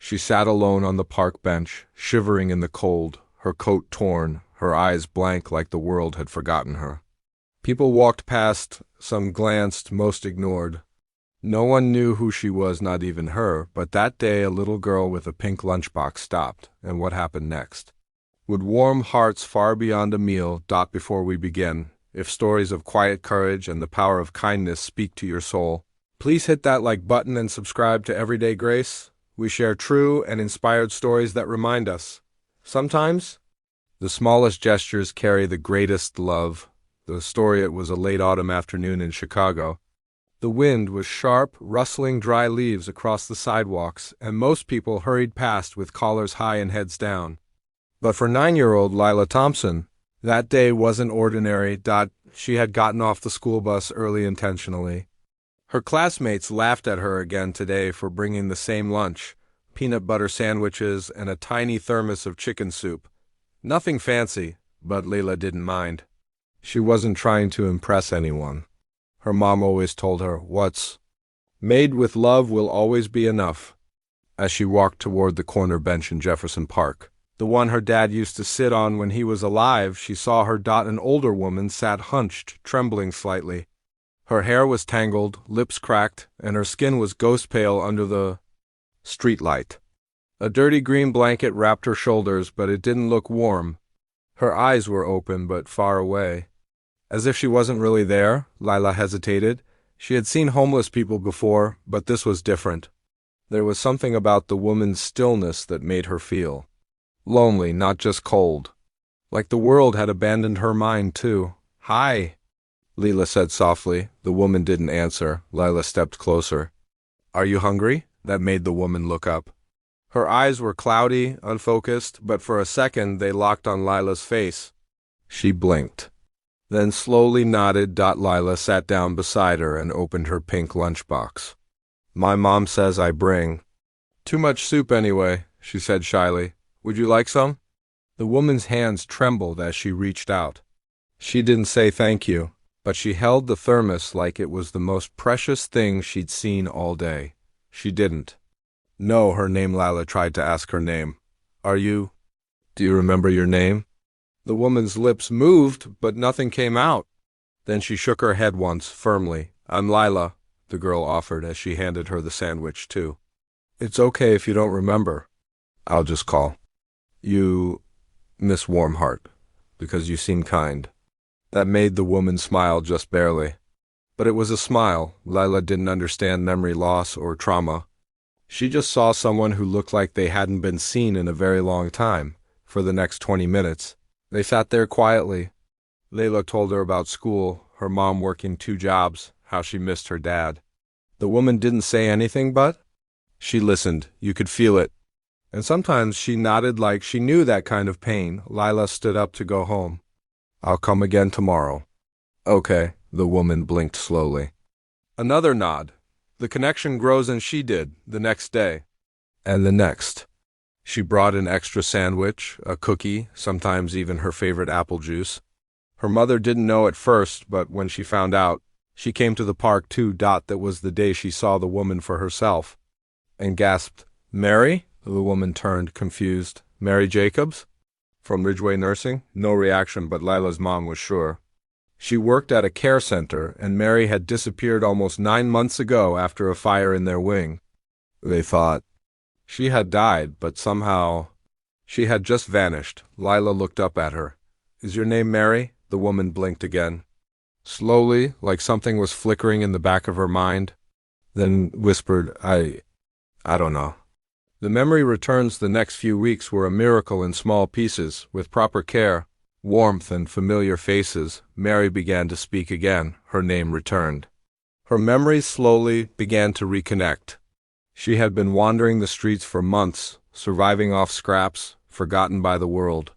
She sat alone on the park bench, shivering in the cold, her coat torn, her eyes blank like the world had forgotten her. People walked past, some glanced, most ignored. No one knew who she was, not even her, but that day a little girl with a pink lunchbox stopped, and what happened next? Would warm hearts far beyond a meal dot before we begin? If stories of quiet courage and the power of kindness speak to your soul, please hit that like button and subscribe to Everyday Grace. We share true and inspired stories that remind us. Sometimes, the smallest gestures carry the greatest love. The story, it was a late autumn afternoon in Chicago. The wind was sharp, rustling dry leaves across the sidewalks, and most people hurried past with collars high and heads down. But for 9-year-old Lila Thompson, that day wasn't ordinary. She had gotten off the school bus early intentionally. Her classmates laughed at her again today for bringing the same lunch, peanut butter sandwiches and a tiny thermos of chicken soup. Nothing fancy, but Lila didn't mind. She wasn't trying to impress anyone. Her mom always told her, "What's made with love will always be enough." As she walked toward the corner bench in Jefferson Park, the one her dad used to sit on when he was alive, she saw her. An older woman sat hunched, trembling slightly. Her hair was tangled, lips cracked, and her skin was ghost pale under the streetlight. A dirty green blanket wrapped her shoulders, but it didn't look warm. Her eyes were open, but far away. As if she wasn't really there, Lila hesitated. She had seen homeless people before, but this was different. There was something about the woman's stillness that made her feel lonely, not just cold. Like the world had abandoned her mind, too. "Hi," Lila said softly. The woman didn't answer. Lila stepped closer. "Are you hungry?" That made the woman look up. Her eyes were cloudy, unfocused, but for a second they locked on Lila's face. She blinked, then slowly nodded. Lila sat down beside her and opened her pink lunchbox. "My mom says I bring too much soup anyway," she said shyly. "Would you like some?" The woman's hands trembled as she reached out. She didn't say thank you, but she held the thermos like it was the most precious thing she'd seen all day. She didn't know her name. Lila tried to ask her name. Do you remember your name?" The woman's lips moved, but nothing came out. Then she shook her head once, firmly. "I'm Lila," the girl offered as she handed her the sandwich, too. "It's okay if you don't remember. I'll just call you Miss Warmheart, because you seem kind." That made the woman smile just barely. But it was a smile. Lila didn't understand memory loss or trauma. She just saw someone who looked like they hadn't been seen in a very long time. For the next 20 minutes, they sat there quietly. Lila told her about school, her mom working 2 jobs, how she missed her dad. The woman didn't say anything, but she listened. You could feel it. And sometimes she nodded like she knew that kind of pain. Lila stood up to go home. "I'll come again tomorrow." "Okay," the woman blinked slowly. Another nod. The connection grows, and she did, the next day. And the next. She brought an extra sandwich, a cookie, sometimes even her favorite apple juice. Her mother didn't know at first, but when she found out, she came to the park too. That was the day she saw the woman for herself, and gasped, "Mary?" The woman turned, confused. "Mary Jacobs? From Ridgeway Nursing?" No reaction, but Lila's mom was sure. She worked at a care center, and Mary had disappeared almost 9 months ago after a fire in their wing. They thought she had died, but somehow she had just vanished. Lila looked up at her. "Is your name Mary?" The woman blinked again. Slowly, like something was flickering in the back of her mind, then whispered, I don't know." The memory returns. The next few weeks were a miracle in small pieces. With proper care, warmth, and familiar faces, Mary began to speak again. Her name returned. Her memories slowly began to reconnect. She had been wandering the streets for months, surviving off scraps, forgotten by the world,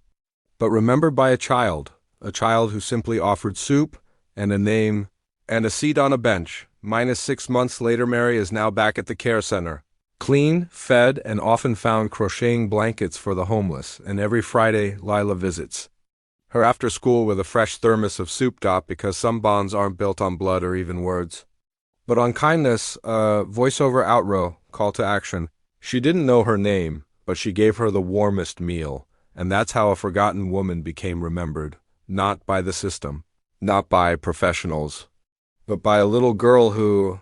but remembered by a child who simply offered soup and a name and a seat on a bench. -6 months later, Mary is now back at the care center, clean, fed, and often found crocheting blankets for the homeless, and every Friday Lila visits her after school with a fresh thermos of soup. Because some bonds aren't built on blood or even words, but on kindness. Voiceover outro, call to action. She didn't know her name, but she gave her the warmest meal, and that's how a forgotten woman became remembered, not by the system, not by professionals, but by a little girl who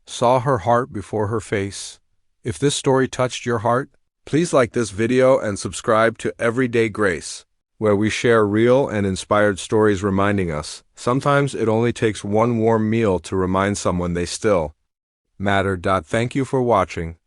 saw her heart before her face. If this story touched your heart, please like this video and subscribe to Everyday Grace, where we share real and inspired stories reminding us sometimes it only takes one warm meal to remind someone they still matter. Thank you for watching.